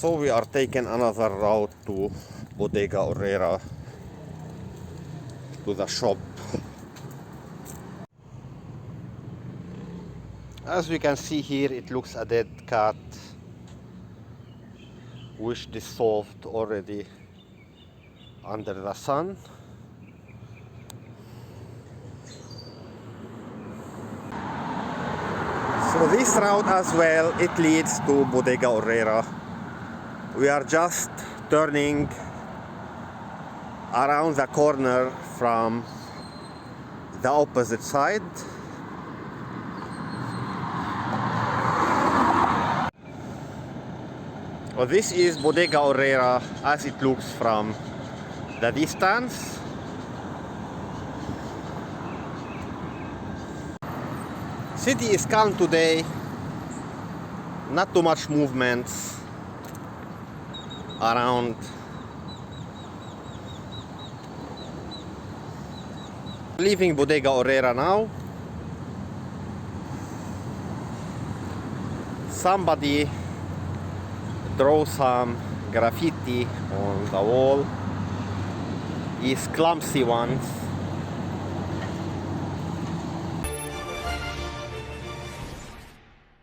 So we are taking another route to Bodega Aurrera, to the shop. As we can see here, it looks a dead cat which dissolved already under the sun. So this route as well, it leads to Bodega Aurrera. We are just turning around the corner from the opposite side. Well, this is Bodega Aurrera as it looks from the distance. City is calm today, not too much movements around. Leaving Bodega Aurrera now. Somebody draw some graffiti on the wall. These clumsy ones.